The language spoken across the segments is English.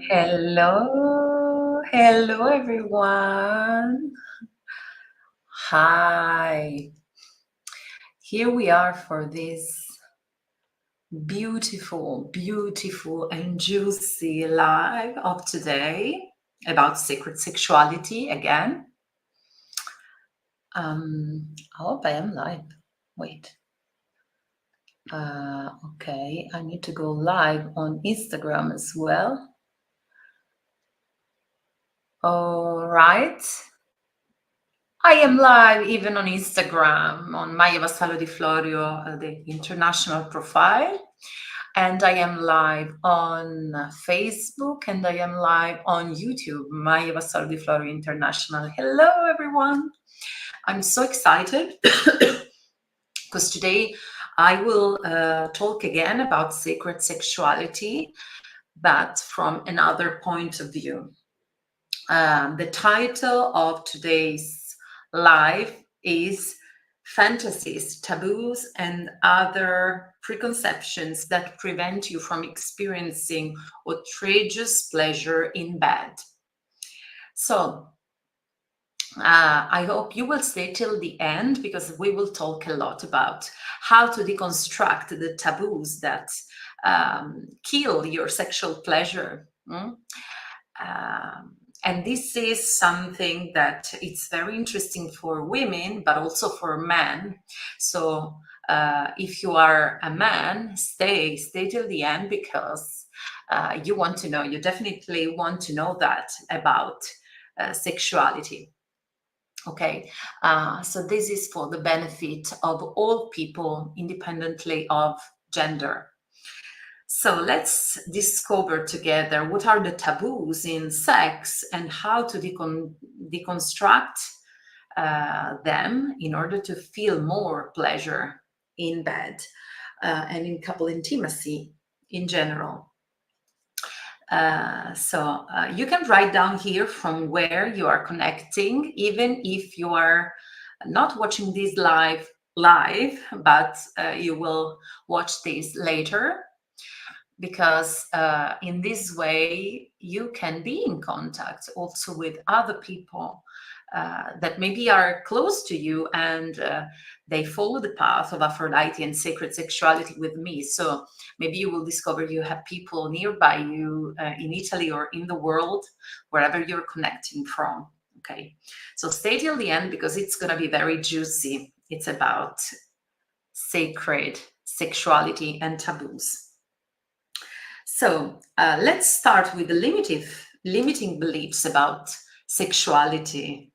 Hello everyone. Hi. Here we are for this beautiful and juicy live of today about sacred sexuality again. I hope I am live. Wait. Okay, I need to go live on Instagram as well. All right. I am live even on Instagram, on Maya Vassallo di Florio, the international profile. And I am live on Facebook and I am live on YouTube, Maya Vassallo di Florio International. Hello, everyone. I'm so excited because today I will talk again about sacred sexuality, but from another point of view. The title of today's live is Fantasies, Taboos, and Other Preconceptions That Prevent You from Experiencing Outrageous Pleasure in Bed. So, I hope you will stay till the end because we will talk a lot about how to deconstruct the taboos that kill your sexual pleasure. And this is something that it's very interesting for women, but also for men. So if you are a man, stay till the end because you want to know, you definitely want to know that about sexuality. Okay, so this is for the benefit of all people, independently of gender. So let's discover together what are the taboos in sex and how to deconstruct them in order to feel more pleasure in bed and in couple intimacy in general. So you can write down here from where you are connecting, even if you are not watching this live, but you will watch this later, because in this way you can be in contact also with other people that maybe are close to you and they follow the path of Aphrodite and sacred sexuality with me. So maybe you will discover you have people nearby you in Italy or in the world, wherever you're connecting from. Okay, so stay till the end because it's going to be very juicy. It's about sacred sexuality and taboos. So let's start with the limiting beliefs about sexuality.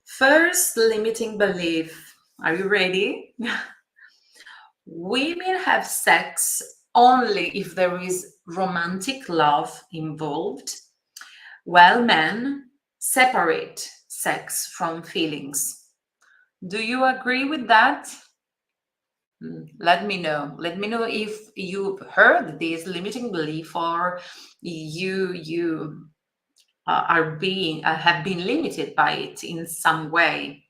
First limiting belief, are you ready? Women have sex only if there is romantic love involved, while men separate sex from feelings. Do you agree with that? Let me know. Let me know if you've heard this limiting belief or you are being have been limited by it in some way.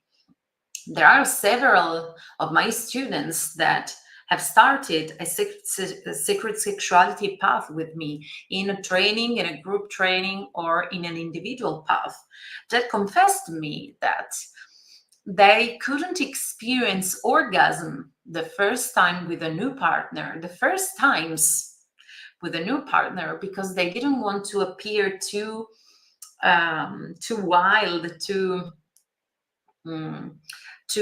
There are several of my students that have started a sacred sexuality path with me in a training, in a group training, or in an individual path that confessed to me that they couldn't experience orgasm the first time with a new partner, the first times with a new partner, because they didn't want to appear too wild, too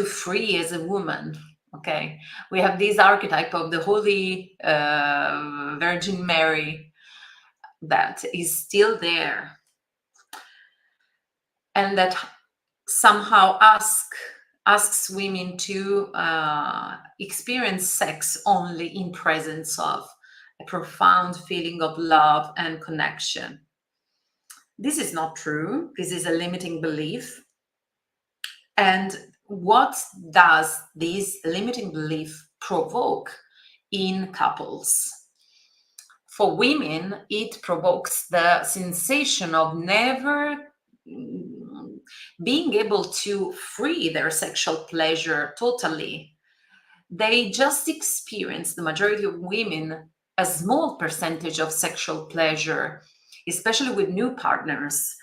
free as a woman. Okay, we have this archetype of the Holy Virgin Mary that is still there, and that somehow asks women to experience sex only in presence of a profound feeling of love and connection. This is not true. This is a limiting belief. And what does this limiting belief provoke in couples? For women, it provokes the sensation of never being able to free their sexual pleasure totally. They just experience, the majority of women a small percentage of sexual pleasure, especially with new partners,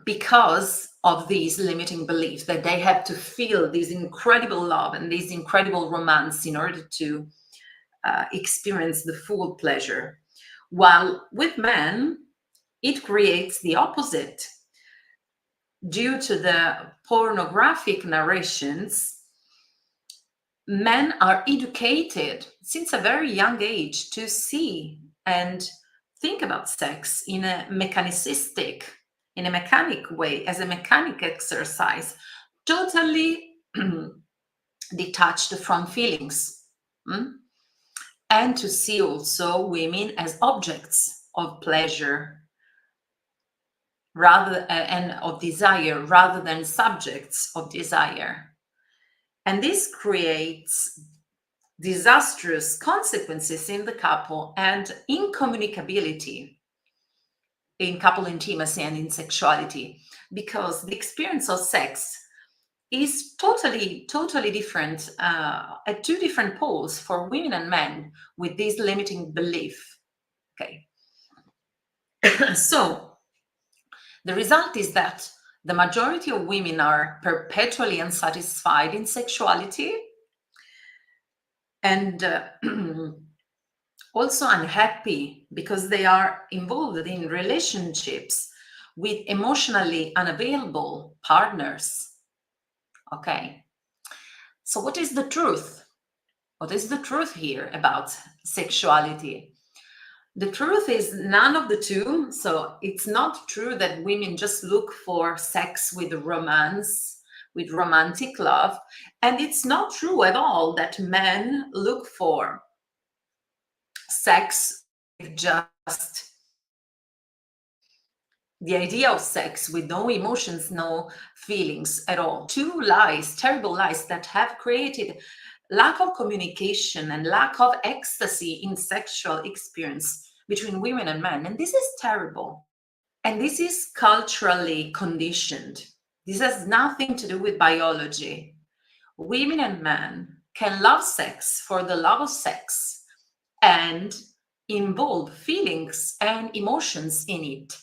because of these limiting beliefs that they have to feel this incredible love and this incredible romance in order to experience the full pleasure. While with men, it creates the opposite. Due to the pornographic narrations, men are educated since a very young age to see and think about sex in a mechanic way, as a mechanic exercise, totally detached from feelings. And to see also women as objects of pleasure rather and of desire rather than subjects of desire. And this creates disastrous consequences in the couple and incommunicability in couple intimacy and in sexuality, because the experience of sex is totally different at two different poles for women and men with this limiting belief. Okay. So the result is that the majority of women are perpetually unsatisfied in sexuality and also unhappy because they are involved in relationships with emotionally unavailable partners. Okay. So what is the truth? What is the truth here about sexuality? The truth is none of the two. So it's not true that women just look for sex with romance, with romantic love. And it's not true at all that men look for sex with just the idea of sex with no emotions, no feelings at all. Two lies, terrible lies that have created lack of communication and lack of ecstasy in sexual experience between women and men. And this is terrible. And this is culturally conditioned. This has nothing to do with biology. Women and men can love sex for the love of sex and involve feelings and emotions in it.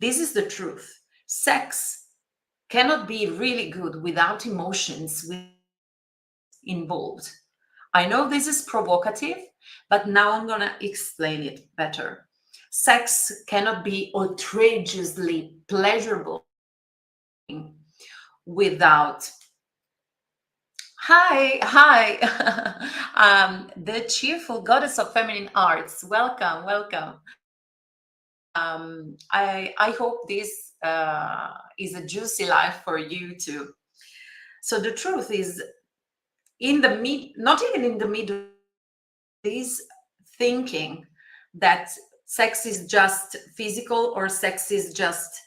This is the truth. Sex cannot be really good without emotions involved. I know this is provocative, but now I'm going to explain it better. Sex cannot be outrageously pleasurable without hi the cheerful goddess of feminine arts. Welcome. I hope this is a juicy life for you too. So the truth is, not even in the middle, is thinking that sex is just physical or sex is just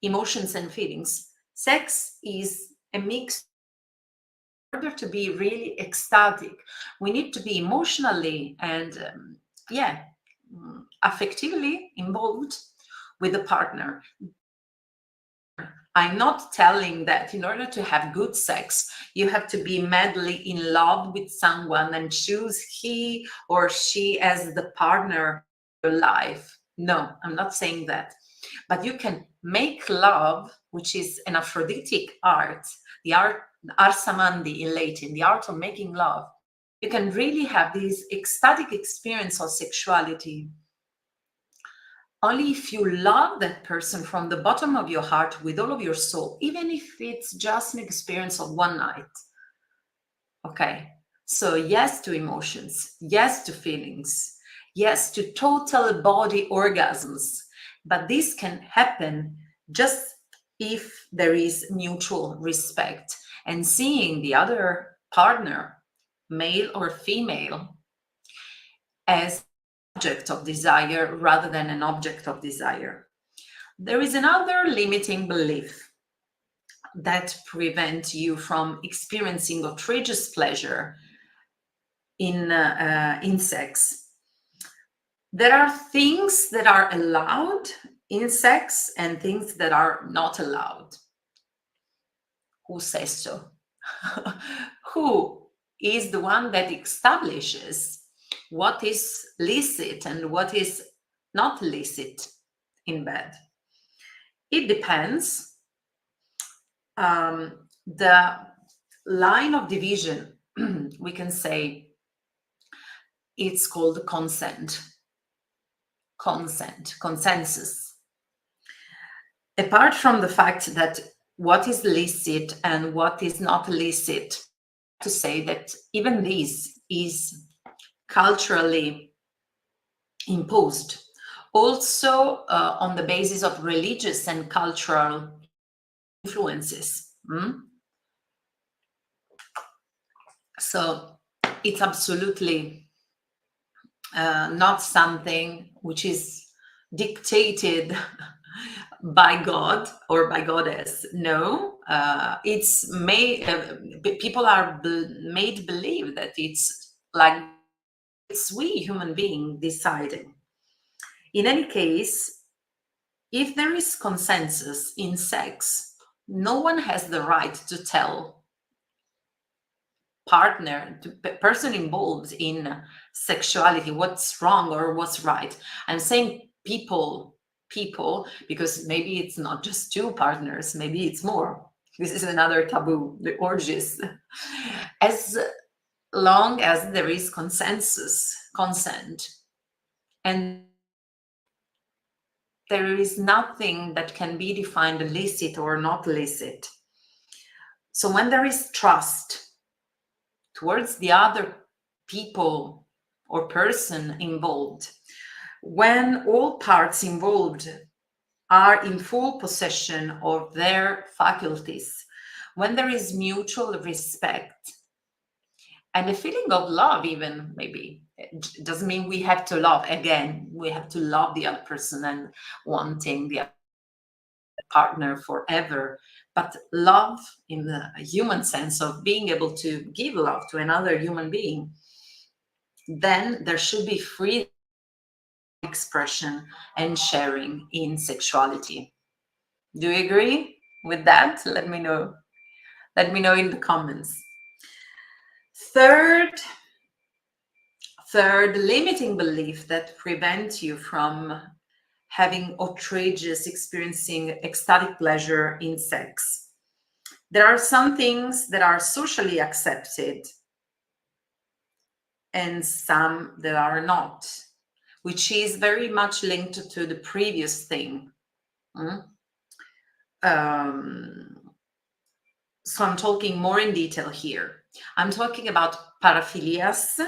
emotions and feelings. Sex is a mix. In order to be really ecstatic, we need to be emotionally and affectively involved with the partner. I'm not telling that in order to have good sex, you have to be madly in love with someone and choose he or she as the partner of your life. No, I'm not saying that. But you can make love, which is an Aphrodisiac art, the art Arsamandi in Latin, the art of making love. You can really have this ecstatic experience of sexuality only if you love that person from the bottom of your heart with all of your soul, even if it's just an experience of one night. Okay, so yes to emotions, yes to feelings, yes to total body orgasms, but this can happen just if there is mutual respect and seeing the other partner, male or female, as object of desire rather than an object of desire. There is another limiting belief that prevents you from experiencing outrageous pleasure in sex. There are things that are allowed in sex and things that are not allowed. Who says so? Who is the one that establishes what is licit and what is not licit in bed. It depends. The line of division, we can say, it's called consensus. Apart from the fact that what is licit and what is not licit, to say that even this is culturally imposed, also on the basis of religious and cultural influences. So it's absolutely not something which is dictated by God or by goddess. No, it's made. People are made believe that it's like it's we human being deciding. In any case, if there is consensus in sex, no one has the right to tell person involved in sexuality what's wrong or what's right. I'm saying people, because maybe it's not just two partners, maybe it's more. This is another taboo, the orgies. As long as there is consent, and there is nothing that can be defined illicit or not illicit. So when there is trust towards the other people or person involved, when all parts involved are in full possession of their faculties, when there is mutual respect and a feeling of love, even, maybe it doesn't mean we have to love, again, we have to love the other person and wanting the partner forever, but love in the human sense of being able to give love to another human being, then there should be free expression and sharing in sexuality. Do you agree with that? Let me know. Let me know in the comments. Third limiting belief that prevents you from having outrageous, experiencing ecstatic pleasure in sex. There are some things that are socially accepted and some that are not, which is very much linked to the previous thing. So I'm talking more in detail here. I'm talking about paraphilias.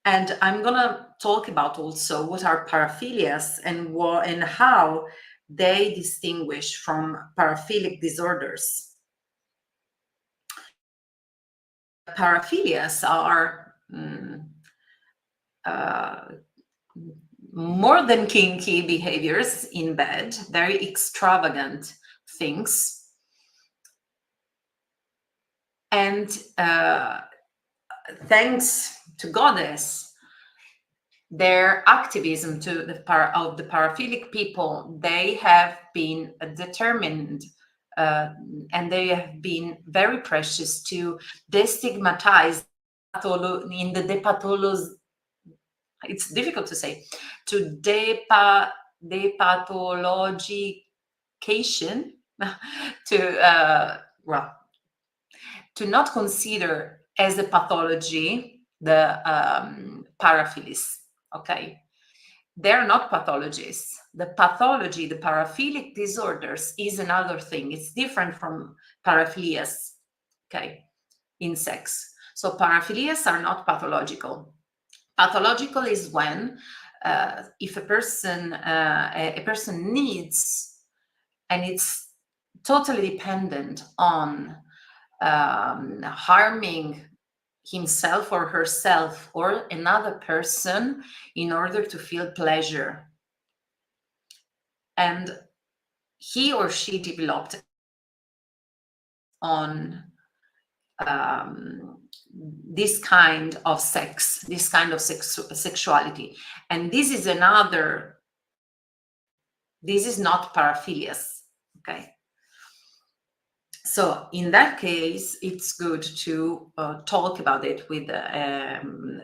And I'm gonna talk about also what are paraphilias and how they distinguish from paraphilic disorders. Paraphilias are more than kinky behaviors in bed, very extravagant things. And thanks to goddess, their activism of the paraphilic people, they have been determined and they have been very precious to destigmatize in the it's difficult to say, to depathologization, to not consider as a pathology the paraphilis. Okay, they're not pathologies. The pathology, the paraphilic disorders, is another thing. It's different from paraphilias, okay, in sex. So paraphilias are not pathological. Pathological is when if a person needs, and it's totally dependent on harming himself or herself or another person in order to feel pleasure. And he or she developed on this kind of sex, this kind of sexuality. And this is this is not paraphilias, okay? So in that case, it's good to talk about it with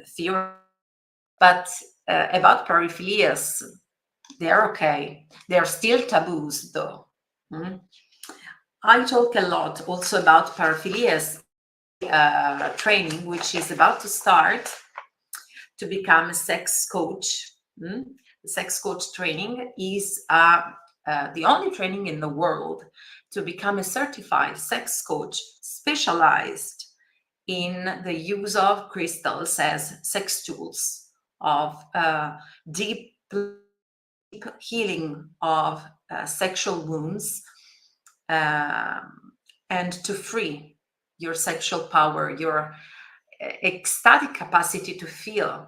theory. But about paraphilias, they're okay. They're still taboos, though. Mm. I talk a lot also about paraphilias training, which is about to start, to become a sex coach. Mm. The sex coach training is the only training in the world to become a certified sex coach specialized in the use of crystals as sex tools, of deep healing of sexual wounds, and to free your sexual power, your ecstatic capacity to feel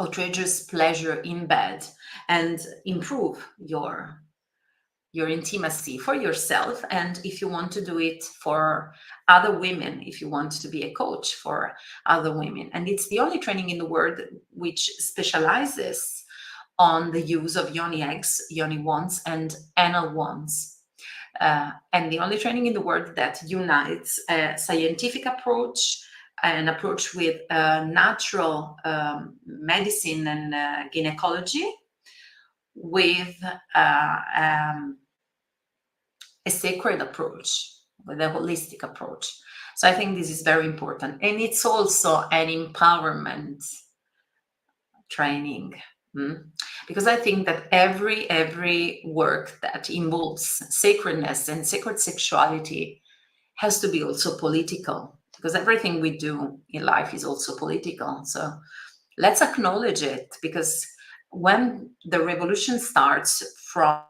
outrageous pleasure in bed, and improve your intimacy for yourself, and if you want to do it for other women, if you want to be a coach for other women. And it's the only training in the world which specializes on the use of yoni eggs, yoni wands, and anal wands. And the only training in the world that unites a scientific approach, an approach with natural medicine and gynecology, with a sacred approach, with a holistic approach. So I think this is very important. And it's also an empowerment training. Because I think that every work that involves sacredness and sacred sexuality has to be also political, because everything we do in life is also political. So let's acknowledge it, because when the revolution starts from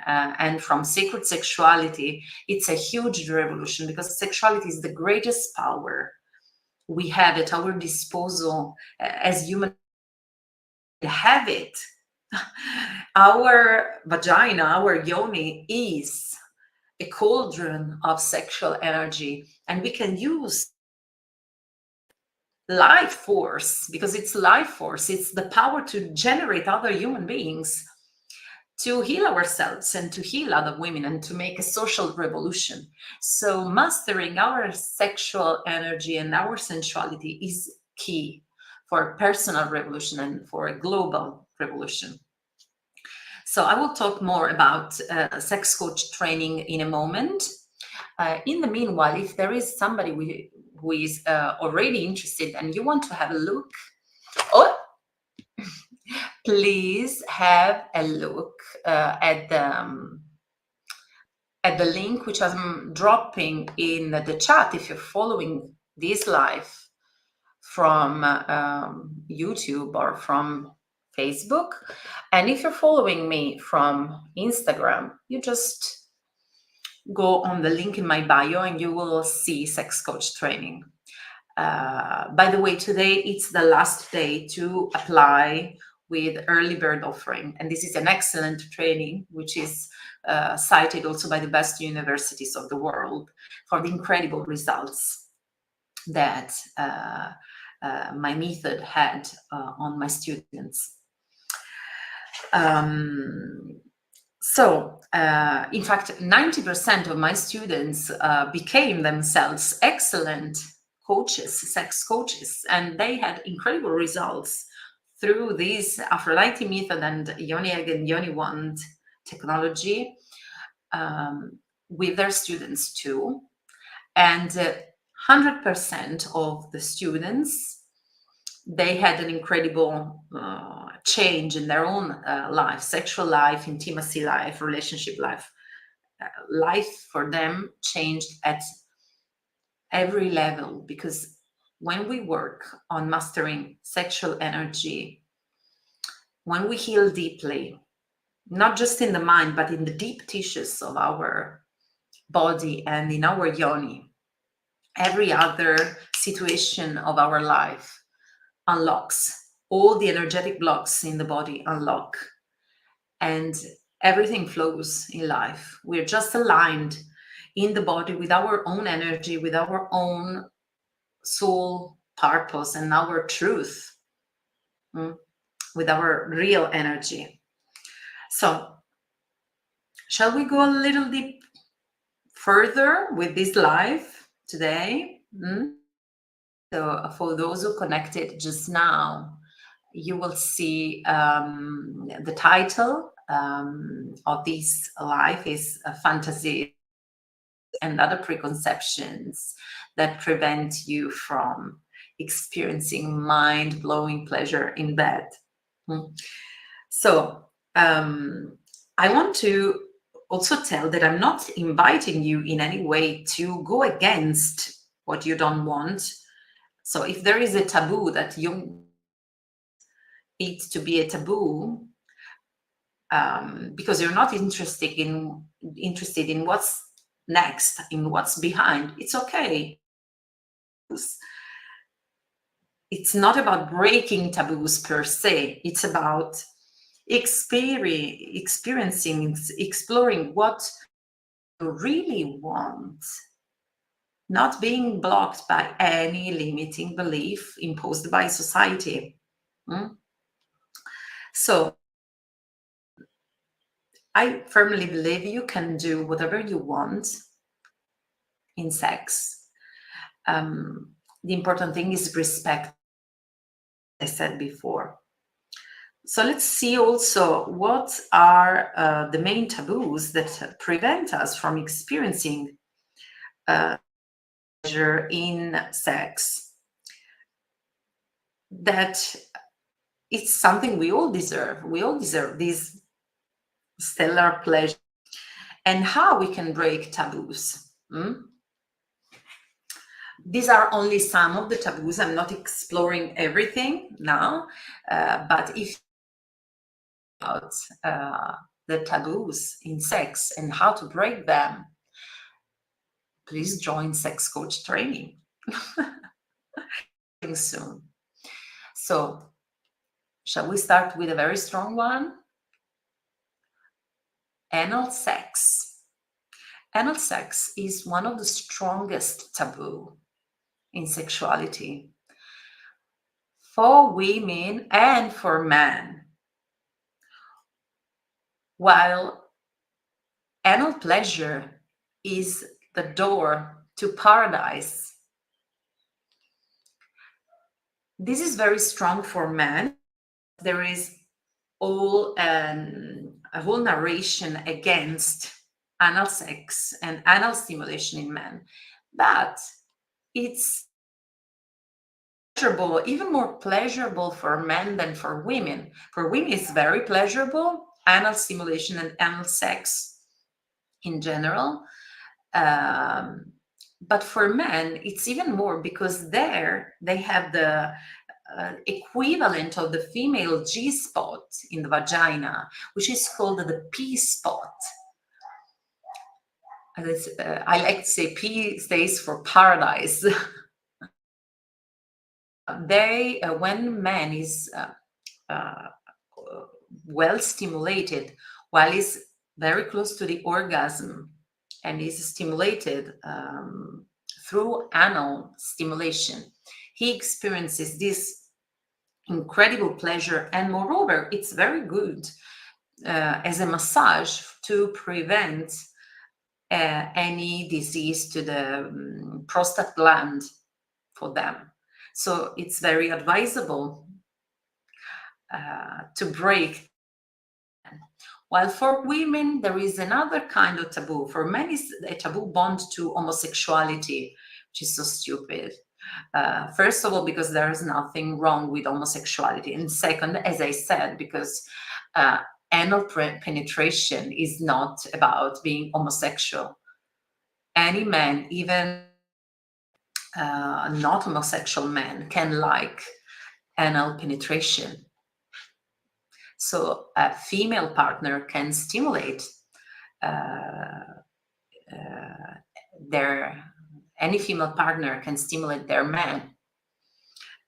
and from sacred sexuality, it's a huge revolution, because sexuality is the greatest power we have at our disposal as human. Have it. Our vagina, our yoni, is a cauldron of sexual energy, and we can use life force, because it's life force, it's the power to generate other human beings, to heal ourselves and to heal other women, and to make a social revolution. So mastering our sexual energy and our sensuality is key for a personal revolution and for a global revolution. So I will talk more about sex coach training in a moment. In the meanwhile, if there is somebody who is already interested and you want to have a look, oh, please have a look at the link which I'm dropping in the chat if you're following this live from YouTube or from Facebook. And if you're following me from Instagram, you just go on the link in my bio and you will see sex coach training. By the way, today it's the last day to apply with early bird offering, and this is an excellent training which is cited also by the best universities of the world for the incredible results that my method had on my students. So, in fact, 90% of my students became themselves excellent coaches, sex coaches, and they had incredible results through this Aphrodite method and yoni egg and yoni wand technology with their students too. And 100% of the students, they had an incredible change in their own life, sexual life, intimacy life, relationship life. Life for them changed at every level, because when we work on mastering sexual energy, when we heal deeply, not just in the mind, but in the deep tissues of our body and in our yoni, every other situation of our life unlocks. All the energetic blocks in the body unlock, and everything flows in life. We're just aligned in the body with our own energy, with our own soul purpose and our truth, with our real energy. So shall we go a little deep further with this live today. So for those who connected just now, you will see the title of this live is Fantasies and Other Preconceptions that Prevent You from Experiencing Mind-Blowing Pleasure in Bed. So I want to also tell that I'm not inviting you in any way to go against what you don't want. So if there is a taboo that you need to be a taboo, because you're not interested in what's next, in what's behind, it's okay. It's not about breaking taboos per se. It's about experiencing, exploring what you really want, not being blocked by any limiting belief imposed by society. So I firmly believe you can do whatever you want in sex. The important thing is respect, as I said before. So let's see also what are the main taboos that prevent us from experiencing pleasure in sex. That it's something we all deserve. We all deserve this stellar pleasure. And how we can break taboos. These are only some of the taboos. I'm not exploring everything now, but if about the taboos in sex and how to break them, please join sex coach training soon. So shall we start with a very strong one? Anal sex. Anal sex is one of the strongest taboo in sexuality for women and for men. While anal pleasure is the door to paradise, this is very strong for men. There is a whole narration against anal sex and anal stimulation in men, but it's pleasurable, even more pleasurable for men than for women. For women, it's very pleasurable, anal stimulation and anal sex in general. But for men, it's even more because there they have the equivalent of the female G-spot in the vagina, which is called the P-spot. I like to say P stays for paradise. When man is well stimulated, while he's very close to the orgasm and is stimulated through anal stimulation, he experiences this incredible pleasure, and moreover, it's very good as a massage to prevent any disease to the prostate gland for them. So it's very advisable to break. While for women, there is another kind of taboo. For men, is a taboo bond to homosexuality, which is so stupid. First of all, because there is nothing wrong with homosexuality. And second, as I said, because anal penetration is not about being homosexual. Any man, even not homosexual men, can like anal penetration. So a female partner can stimulate any female partner can stimulate their man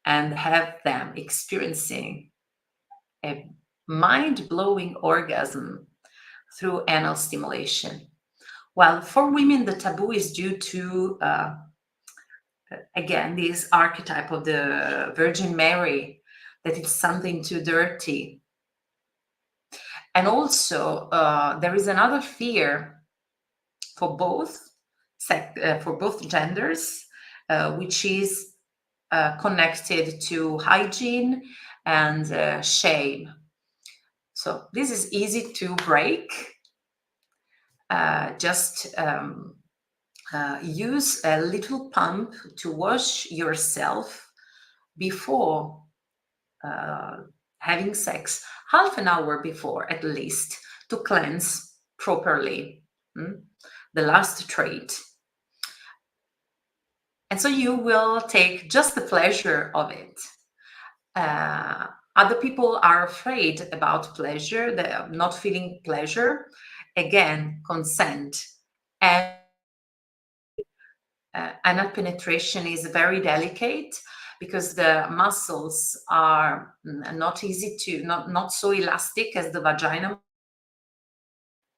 and have them experiencing a mind-blowing orgasm through anal stimulation. While for women, the taboo is due to, again, this archetype of the Virgin Mary, that it's something too dirty. And also, there is another fear for both for both genders, which is connected to hygiene and shame. So this is easy to break. Just use a little pump to wash yourself before having sex, half an hour before at least, to cleanse properly. The last trait. And so you will take just the pleasure of it. Other people are afraid about pleasure, they're not feeling pleasure. Again, consent. And anal penetration is very delicate because the muscles are not easy to, not so elastic as the vagina.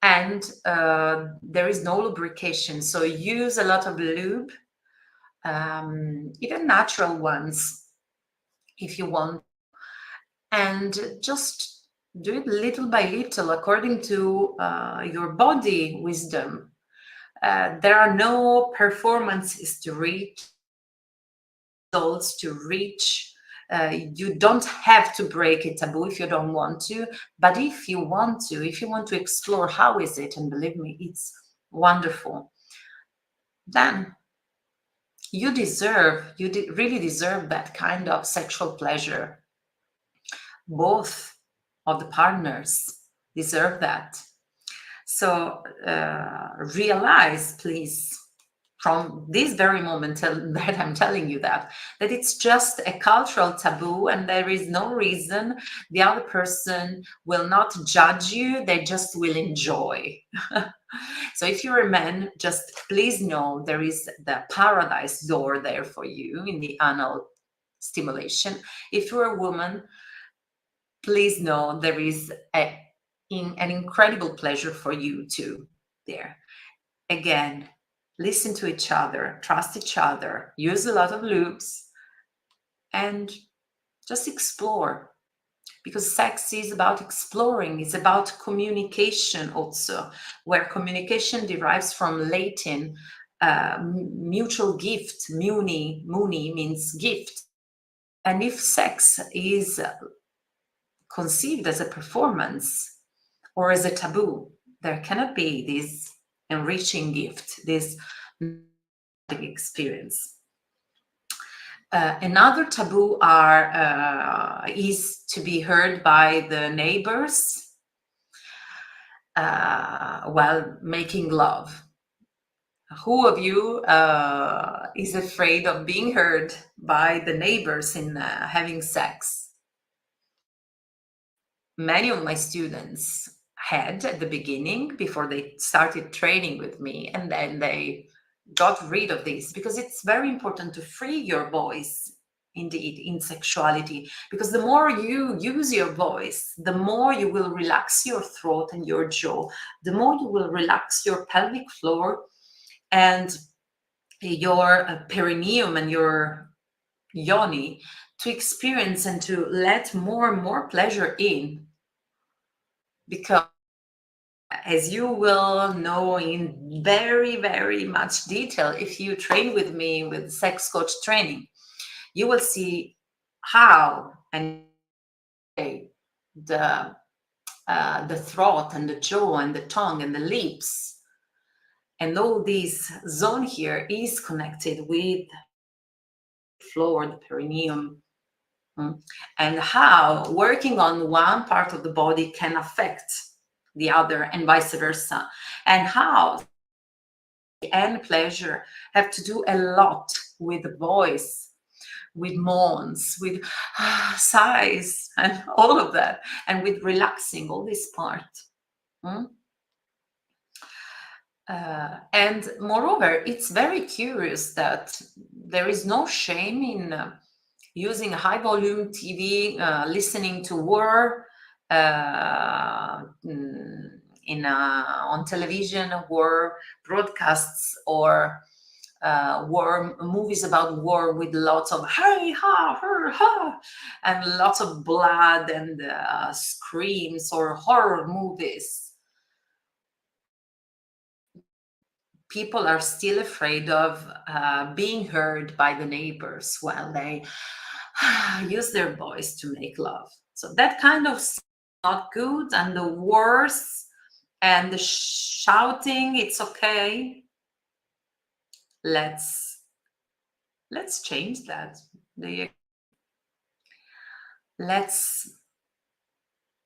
And there is no lubrication. So use a lot of lube, even natural ones, if you want. And just do it little by little according to your body wisdom. There are no performances to reach, results to reach. You don't have to break a taboo if you don't want to, but if you want to explore how is it, and believe me, it's wonderful, then you really deserve that kind of sexual pleasure. Both of the partners deserve that. So realize, please, from this very moment that I'm telling you that it's just a cultural taboo, and there is no reason the other person will not judge you, they just will enjoy. So if you're a man, just please know there is the paradise door there for you in the anal stimulation. If you're a woman, please know there is an incredible pleasure for you too there. Again, listen to each other, trust each other, use a lot of loops, and just explore. Because sex is about exploring, it's about communication also, where communication derives from Latin mutual gift. Muni means gift. And if sex is conceived as a performance or as a taboo, there cannot be this enriching gift, this experience. Another taboo is to be heard by the neighbors while making love. Who of you is afraid of being heard by the neighbors in having sex? Many of my students had at the beginning, before they started training with me, and then they got rid of this, because it's very important to free your voice indeed in sexuality, because the more you use your voice, the more you will relax your throat and your jaw, the more you will relax your pelvic floor and your perineum and your yoni, to experience and to let more and more pleasure in. Because as you will know in very, very much detail, if you train with me with sex coach training, you will see how and the throat and the jaw and the tongue and the lips and all this zone here is connected with the floor, the perineum, and how working on one part of the body can affect the other and vice versa, and how and pleasure have to do a lot with voice, with moans, with sighs, and all of that, and with relaxing all this part. And moreover, it's very curious that there is no shame in using high volume TV, listening to war on television, war broadcasts, or war movies about war with lots of hey ha her ha and lots of blood and screams, or horror movies. people are still afraid of being heard by the neighbors while they use their voice to make love. So that kind of not good, and the worse, and the shouting, it's okay. Let's change that. Let's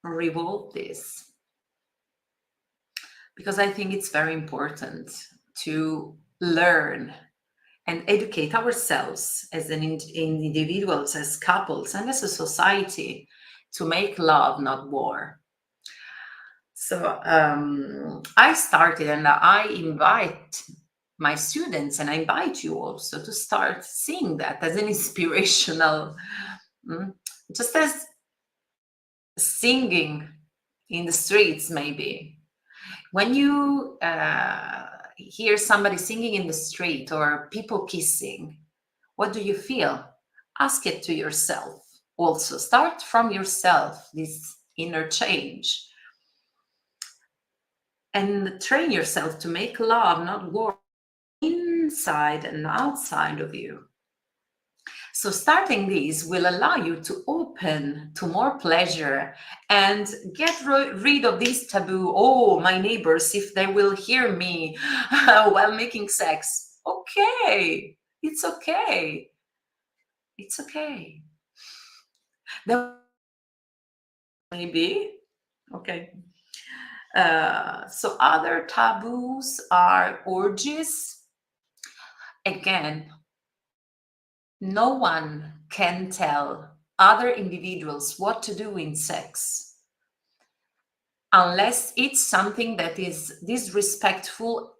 revolt this, because I think it's very important to learn and educate ourselves as individuals, as couples, and as a society to make love, not war. So I started, and I invite my students, and I invite you also to start seeing that as an inspirational, just as singing in the streets, maybe. When you hear somebody singing in the street or people kissing, what do you feel? Ask it to yourself also. Start from yourself, this inner change. And train yourself to make love, not war, inside and outside of you. So starting this will allow you to open to more pleasure and get rid of this taboo. Oh, my neighbors, if they will hear me while making sex. Okay, it's okay. It's okay. Maybe. Okay. So other taboos are orgies. Again, no one can tell other individuals what to do in sex unless it's something that is disrespectful.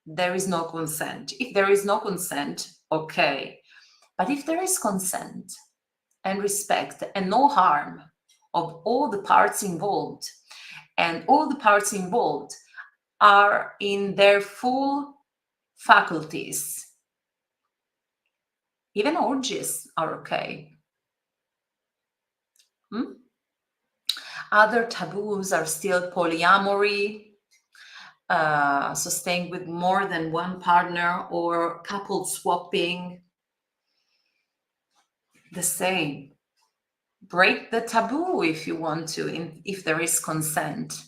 There is no consent. If there is no consent, okay. But if there is consent and respect and no harm of all the parts involved, and all the parts involved are in their full faculties, even orgies are okay. Other taboos are still polyamory, so staying with more than one partner, or couple swapping. The same. Break the taboo if you want to, if there is consent.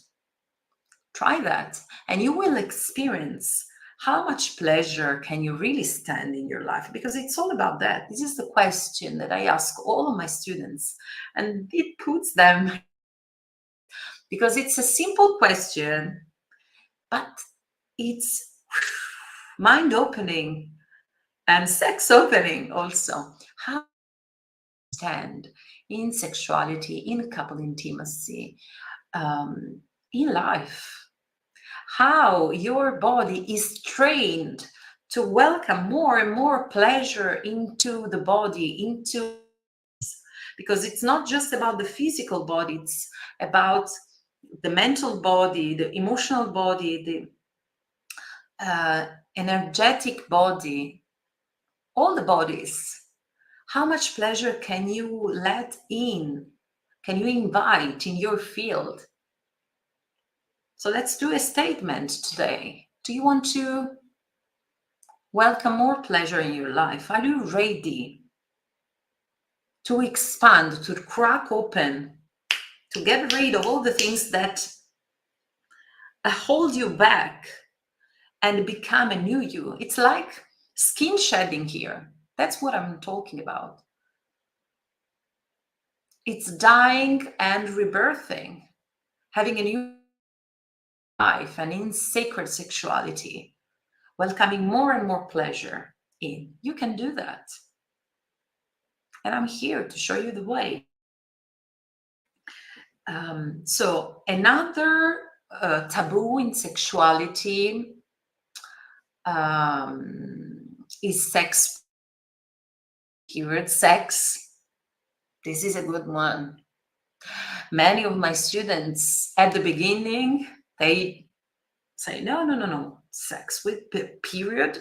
Try that, and you will experience how much pleasure can you really stand in your life, because it's all about that. This is the question that I ask all of my students, and it puts them, because it's a simple question, but it's mind-opening and sex-opening also. How to stand in sexuality, in couple intimacy, in life. How your body is trained to welcome more and more pleasure into the body, because it's not just about the physical body, it's about the mental body, the emotional body, the energetic body, all the bodies. How much pleasure can you let in? Can you invite in your field? So let's do a statement today. Do you want to welcome more pleasure in your life? Are you ready to expand, to crack open, to get rid of all the things that hold you back and become a new you? It's like skin shedding here. That's what I'm talking about. It's dying and rebirthing, having a new life and in sacred sexuality, welcoming more and more pleasure in. You can do that. And I'm here to show you the way. So another taboo in sexuality is sex, period sex. This is a good one. Many of my students at the beginning, they say, no, sex with period?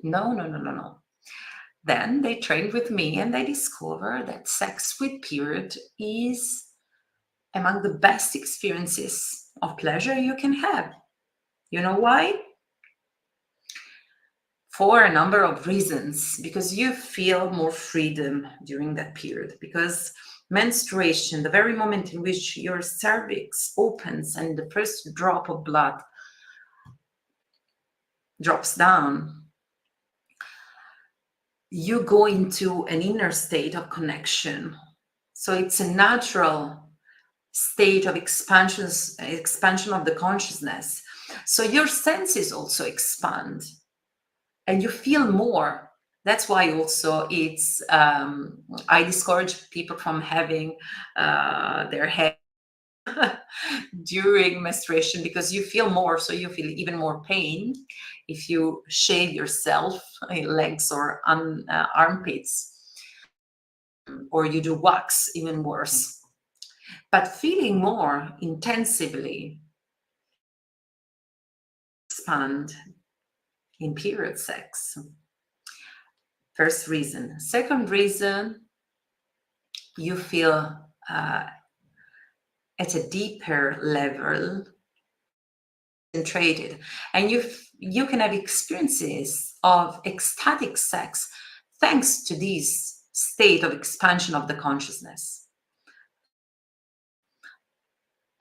No. Then they train with me and they discover that sex with period is among the best experiences of pleasure you can have. You know why? for a number of reasons, because you feel more freedom during that period, because menstruation, the very moment in which your cervix opens and the first drop of blood drops down, you go into an inner state of connection. So it's a natural state of expansion of the consciousness. So your senses also expand and you feel more. That's why also it's, I discourage people from having their hair during menstruation, because you feel more, so you feel even more pain if you shave yourself, legs or armpits, or you do wax, even worse. But feeling more intensively expand in period sex. First reason. Second reason, you feel at a deeper level concentrated, and you can have experiences of ecstatic sex thanks to this state of expansion of the consciousness.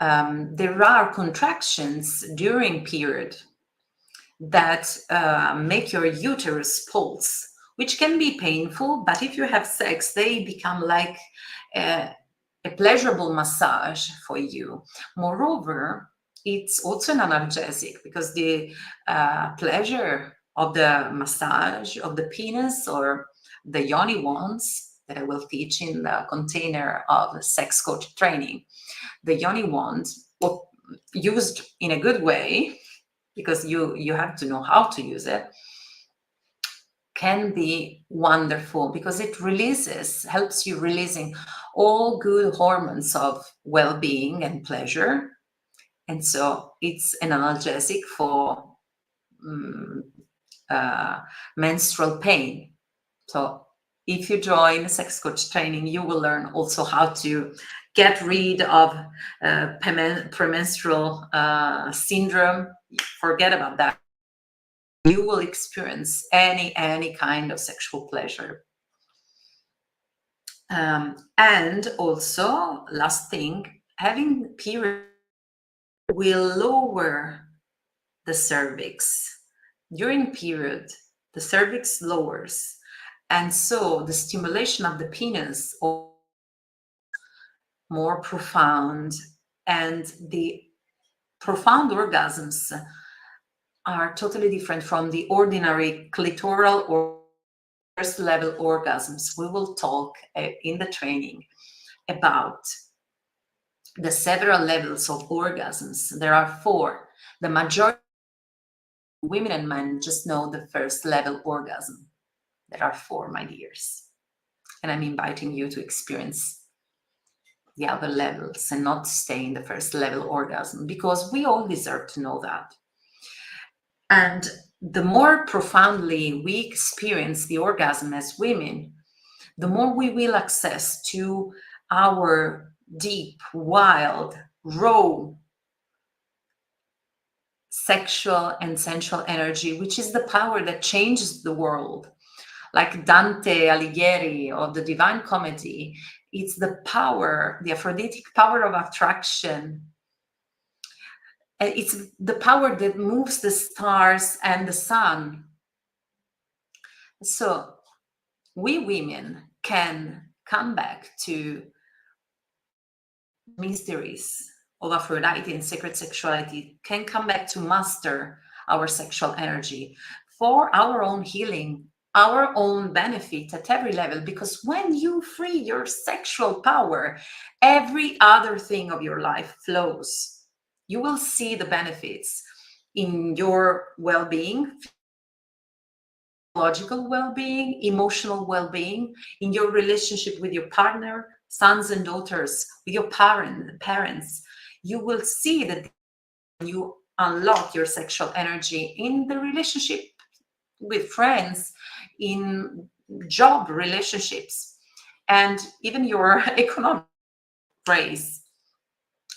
There are contractions during period that make your uterus pulse, which can be painful, but if you have sex, they become like a pleasurable massage for you. Moreover, it's also an analgesic, because the pleasure of the massage of the penis or the yoni wands that I will teach in the container of sex coach training, the yoni wand, used in a good way, because you have to know how to use it, can be wonderful, because it helps you releasing all good hormones of well-being and pleasure. And so it's an analgesic for menstrual pain. So if you join sex coach training, you will learn also how to get rid of premenstrual syndrome. Forget about that. You will experience any kind of sexual pleasure. And also, last thing, having period will lower the cervix. During period, the cervix lowers, and so the stimulation of the penis more profound, and the profound orgasms are totally different from the ordinary clitoral or first level orgasms. We will talk in the training about the several levels of orgasms. There are 4. The majority of women and men just know the first level orgasm. There are 4, my dears. And I'm inviting you to experience the other levels and not stay in the first level orgasm, because we all deserve to know that. And the more profoundly we experience the orgasm as women, the more we will access to our deep, wild, raw sexual and sensual energy, which is the power that changes the world. Like Dante Alighieri of the Divine Comedy, it's the power, the Aphroditic power of attraction. And it's the power that moves the stars and the sun. So we women can come back to mysteries of Aphrodite and sacred sexuality, can come back to master our sexual energy for our own healing, our own benefit at every level. Because when you free your sexual power, every other thing of your life flows. You will see the benefits in your well-being, logical well-being, emotional well-being, in your relationship with your partner, sons and daughters, with your parents. You will see that you unlock your sexual energy in the relationship with friends, in job relationships, and even your economic raise.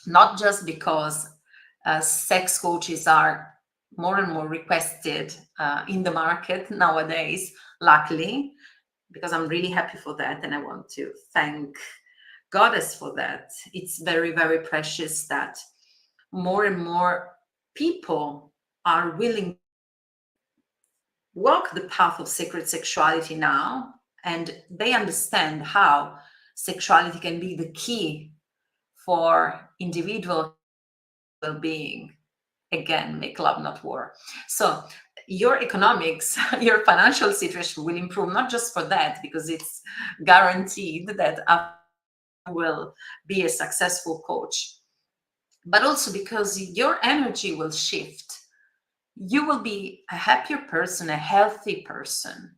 Not just because sex coaches are more and more requested in the market nowadays, luckily, because I'm really happy for that, and I want to thank Goddess for that. It's very, very precious that more and more people are willing to walk the path of sacred sexuality now, and they understand how sexuality can be the key for individual well-being. Again, make love, not war. So your economics, your financial situation will improve, not just for that, because it's guaranteed that you will be a successful coach, but also because your energy will shift. You will be a happier person, a healthy person,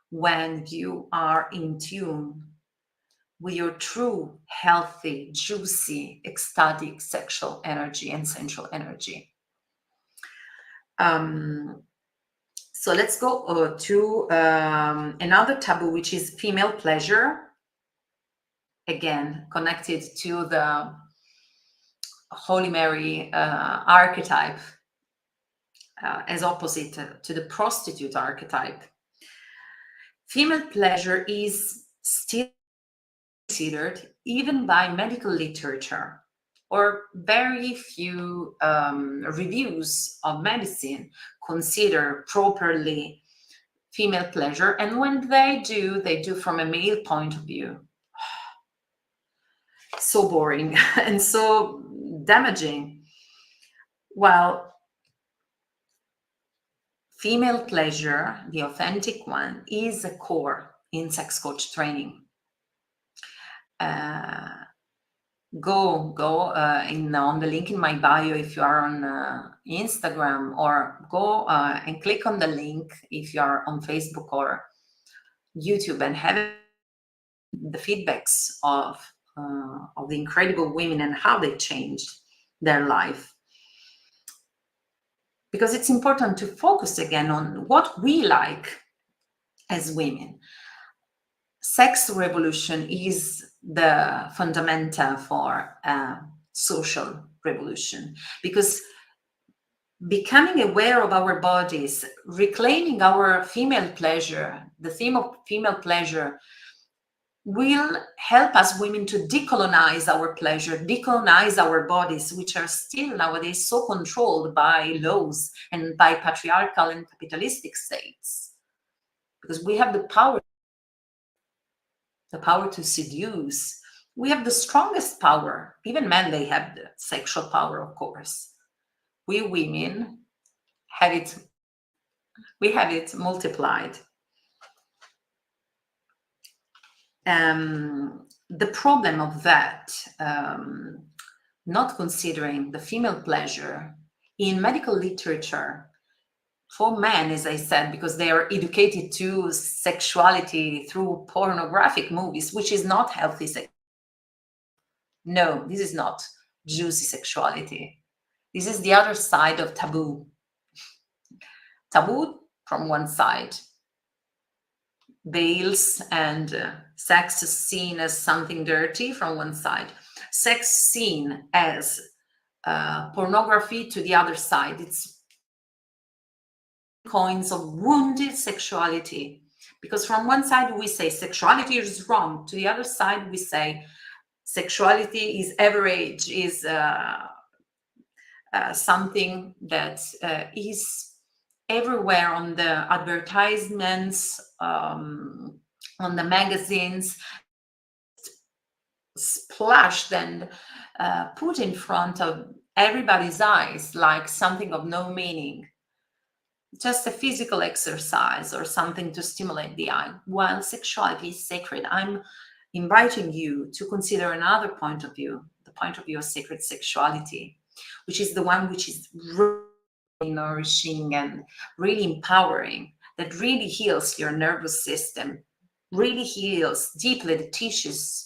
when you are in tune with your true, healthy, juicy, ecstatic sexual energy and sensual energy. So let's go to another taboo, which is female pleasure. Again, connected to the Holy Mary archetype, as opposite to the prostitute archetype. Female pleasure is still considered, even by medical literature, or very few reviews of medicine consider properly female pleasure. And when they do from a male point of view. So boring and so damaging. Well, female pleasure, the authentic one, is a core in sex coach training. Go on the link in my bio if you are on Instagram, or go and click on the link if you are on Facebook or YouTube, and have the feedbacks of the incredible women and how they changed their life. Because it's important to focus again on what we like as women. Sex revolution is the fundamental for social revolution, because becoming aware of our bodies, reclaiming our female pleasure, the theme of female pleasure, will help us women to decolonize our pleasure, decolonize our bodies, which are still nowadays so controlled by laws and by patriarchal and capitalistic states. Because we have the power to seduce. We have the strongest power. Even men, they have the sexual power, of course. We women have it. We have it multiplied. The problem of that, not considering the female pleasure in medical literature for men, as I said, because they are educated to sexuality through pornographic movies, which is not healthy sex. No, this is not juicy sexuality. This is the other side of taboo. Taboo from one side, veils and sex seen as something dirty from one side, sex seen as pornography to the other side. It's coins of wounded sexuality, because from one side we say sexuality is wrong, to the other side we say sexuality is average, is something that is everywhere on the advertisements, on the magazines, splashed and put in front of everybody's eyes like something of no meaning, just a physical exercise or something to stimulate the eye. While sexuality is sacred, I'm inviting you to consider another point of view, the point of view of sacred sexuality, which is the one which is really nourishing and really empowering, that really heals your nervous system, really heals deeply the tissues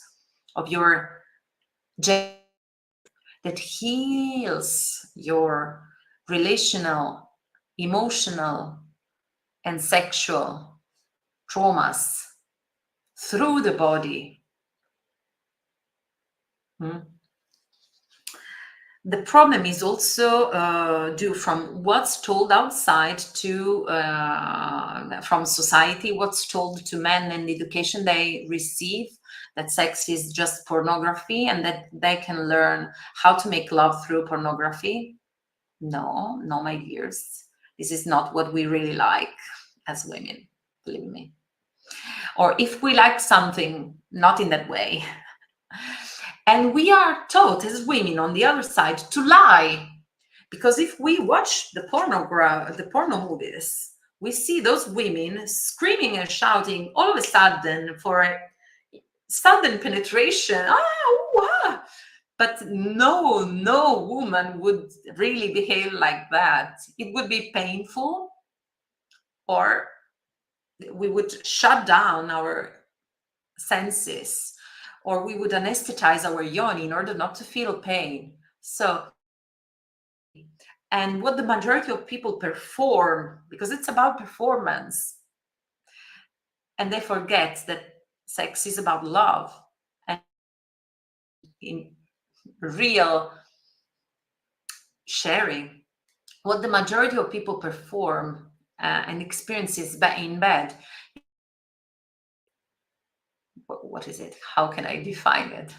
of your that heals your relational, emotional, and sexual traumas through the body. The problem is also due from what's told outside to from society, what's told to men and the education they receive, that sex is just pornography and that they can learn how to make love through pornography. No, no, my dears, this is not what we really like as women, believe me. Or if we like something, not in that way. And we are taught as women on the other side to lie. Because if we watch the porno movies, we see those women screaming and shouting all of a sudden for a sudden penetration. But no woman would really behave like that. It would be painful, or we would shut down our senses, or we would anesthetize our yoni in order not to feel pain. So, and what the majority of people perform, because it's about performance, and they forget that sex is about love and in real sharing. What the majority of people perform and experiences in bed, what is it? How can I define it?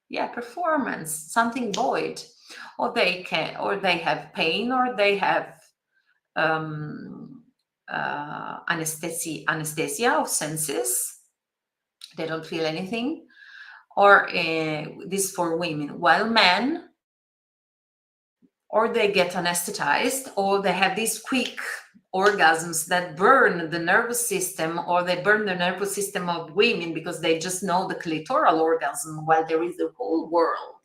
Yeah, performance, something void, or they have pain, or they have anesthesia of senses. They don't feel anything, or this for women. While men, or they get anesthetized, or they have these quick orgasms that burn the nervous system, or they burn the nervous system of women because they just know the clitoral orgasm, while there is a whole world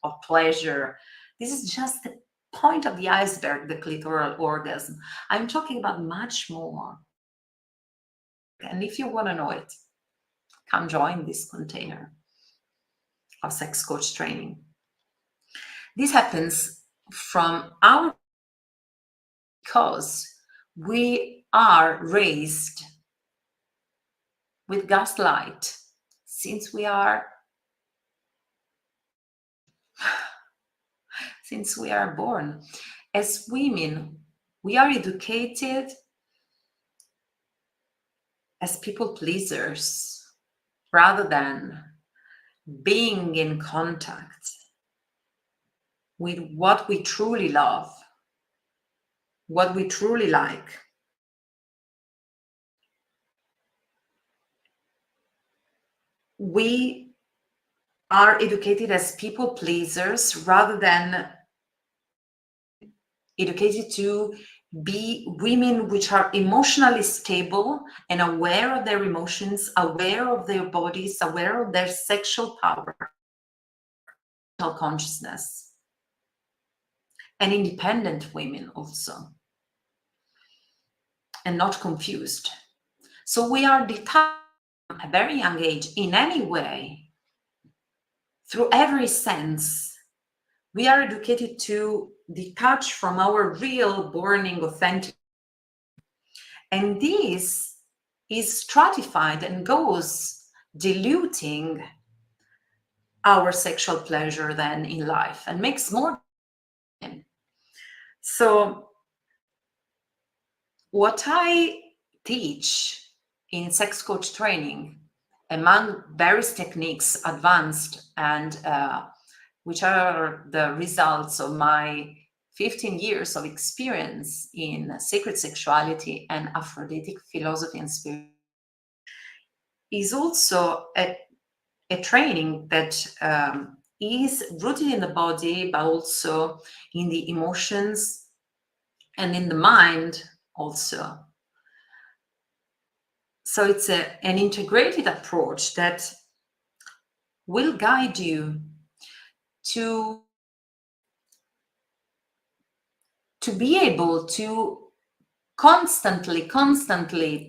of pleasure. This is just the point of the iceberg, the clitoral orgasm. I'm talking about much more. And if you want to know it, come join this container of sex coach training. This happens from our, because we are raised with gaslight since we are born. As women, we are educated as people pleasers rather than being in contact with what we truly love, what we truly like. We are educated as people pleasers rather than educated to be women which are emotionally stable and aware of their emotions, aware of their bodies, aware of their sexual power, consciousness, and independent women also, and not confused. So we are detached from a very young age in any way, through every sense. We are educated to detach from our real, burning, authentic. And this is stratified and goes diluting our sexual pleasure then in life and makes more. So what I teach in sex coach training, among various techniques, advanced and which are the results of my 15 years of experience in sacred sexuality and Aphroditic philosophy and spirit, is also a training that is rooted in the body, but also in the emotions and in the mind also. So it's an integrated approach that will guide you to be able to constantly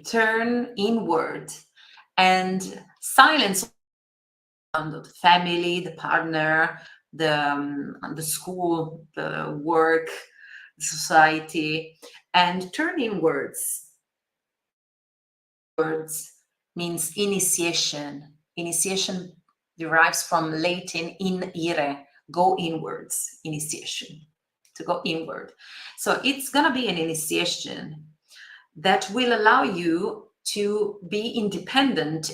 turn inward and silence the family, the partner, the school, the work, the society, and turn inwards. Words means initiation. Initiation derives from Latin in ire, go inwards initiation, to go inward. So it's going to be an initiation that will allow you to be independent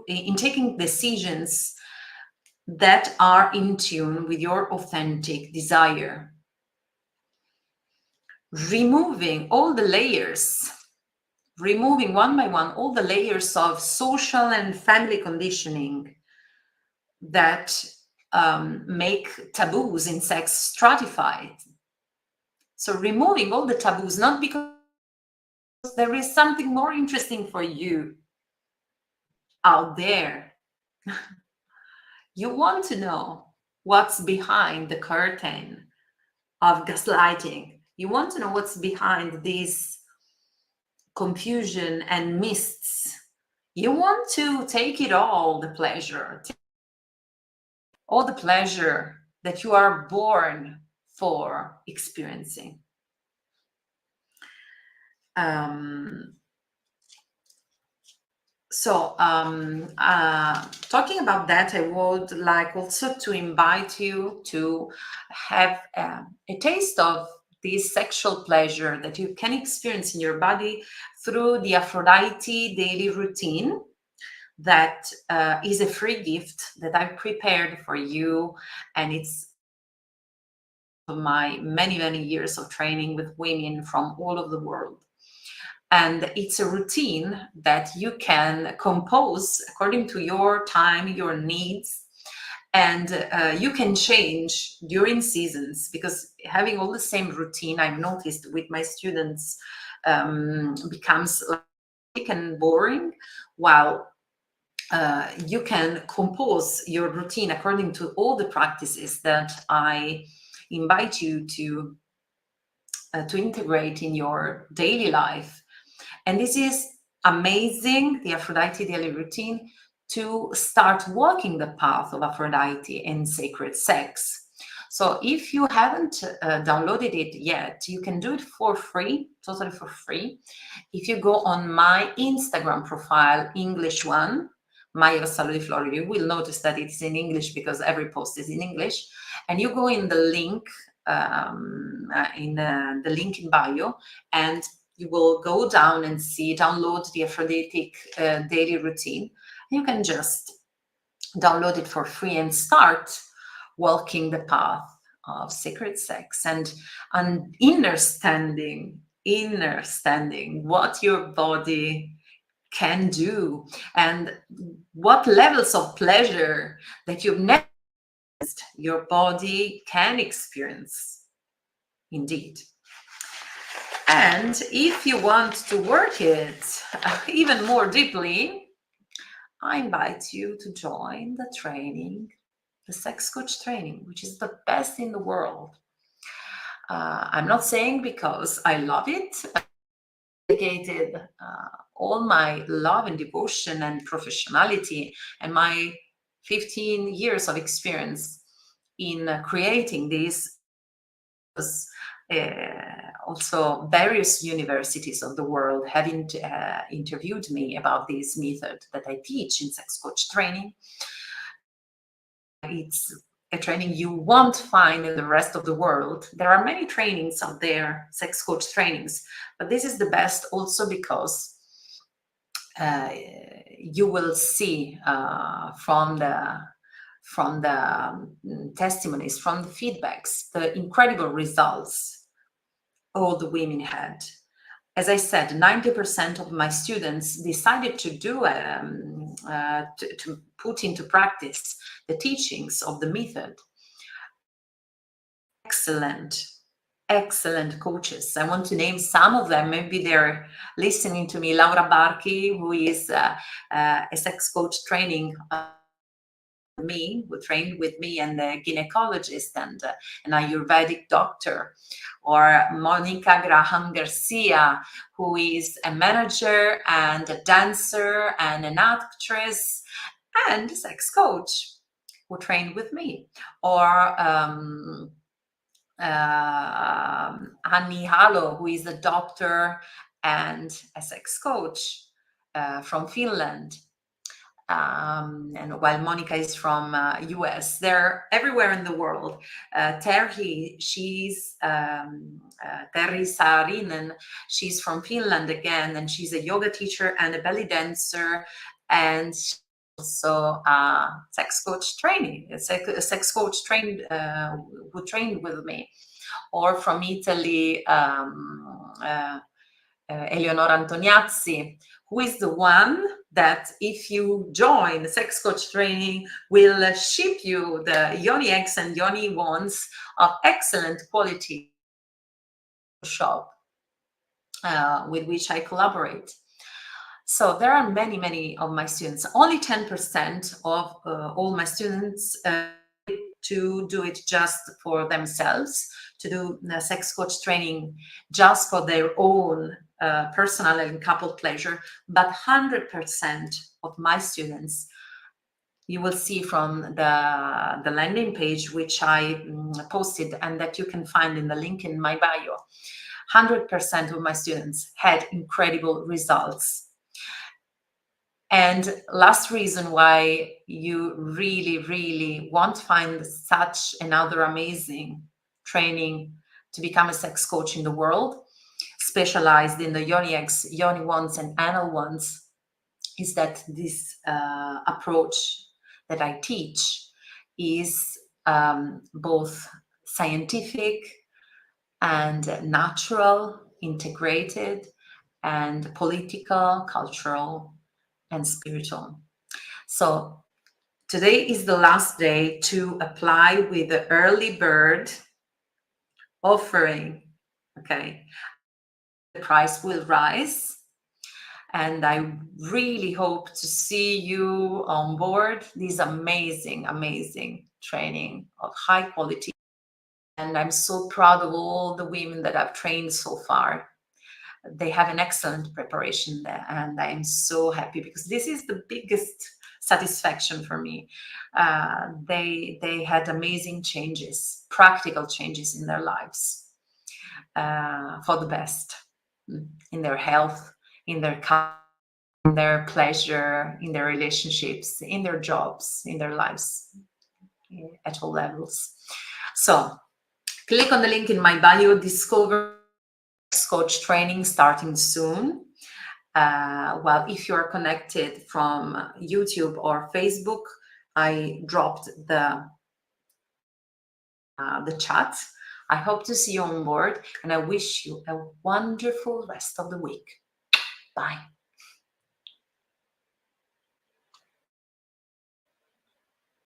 in taking decisions that are in tune with your authentic desire, removing all the layers, removing one by one all the layers of social and family conditioning that make taboos in sex stratified. So removing all the taboos, not because there is something more interesting for you out there. You want to know what's behind the curtain of gaslighting. You want to know what's behind this confusion and mists. You want to take it all, the pleasure, all the pleasure that you are born for experiencing. Talking about that, I would like also to invite you to have a taste of this sexual pleasure that you can experience in your body through the Aphrodite daily routine. That is a free gift that I've prepared for you, and it's my many years of training with women from all over the world. And it's a routine that you can compose according to your time, your needs, and you can change during seasons, because having all the same routine, I've noticed with my students, becomes like and boring, while you can compose your routine according to all the practices that I invite you to integrate in your daily life. And this is amazing, the Aphrodite daily routine, to start walking the path of Aphrodite and sacred sex. So if you haven't downloaded it yet, you can do it for free, totally for free. If you go on my Instagram profile, English one, Maya Vassallo di Florio, you will notice that it's in English because every post is in English. And you go in the link, the link in bio, and you will go down and download the Aphrodite daily routine. You can just download it for free and start walking the path of sacred sex and understanding what your body can do and what levels of pleasure that you've never your body can experience. Indeed. And if you want to work it even more deeply, I invite you to join the training, the sex coach training, which is the best in the world. I'm not saying because I love it. I dedicated all my love and devotion and professionality and my 15 years of experience in creating this. Also, various universities of the world have interviewed me about this method that I teach in sex coach training. It's a training you won't find in the rest of the world. There are many trainings out there, sex coach trainings, but this is the best also because you will see from the testimonies, from the feedbacks, the incredible results all the women had. As I said, 90% of my students decided to do to put into practice the teachings of the method. Excellent coaches. I want to name some of them. Maybe they're listening to me. Laura Barchi, who is a sex coach training who trained with me, and a gynecologist and an Ayurvedic doctor, or Monica Graham Garcia, who is a manager and a dancer and an actress and a sex coach who trained with me, or Annie Halo, who is a doctor and a sex coach from Finland. And while Monica is from US, they're everywhere in the world. Terhi, Terhi Saarinen, she's from Finland again, and she's a yoga teacher and a belly dancer, and also sex coach training, a sex coach trained who trained with me. Or from Italy, Eleonora Antoniazzi, who is the one that, if you join the sex coach training, will ship you the Yoni X and Yoni Wands of excellent quality shop with which I collaborate. So there are many, many of my students. Only 10% of all my students to do it just for themselves, to do the sex coach training just for their own personal and couple pleasure. But 100% of my students, you will see from the landing page, which I posted and that you can find in the link in my bio, 100% of my students had incredible results. And last reason why you really, really want to find such another amazing training to become a sex coach in the world, specialized in the Yoni X, Yoni Wands, and Anal Wands, is that this approach that I teach is both scientific and natural, integrated, and political, cultural, and spiritual. So today is the last day to apply with the early bird offering. Okay, the price will rise, and I really hope to see you on board this amazing, amazing training of high quality. And I'm so proud of all the women that I've trained so far. They have an excellent preparation there, and I am so happy because this is the biggest satisfaction for me. They had amazing changes, practical changes in their lives for the best, in their health, in their pleasure, in their relationships, in their jobs, in their lives, at all levels. So click on the link in my bio, discover coach training starting soon. Well, if you are connected from YouTube or Facebook, I dropped the chat. I hope to see you on board, and I wish you a wonderful rest of the week. Bye.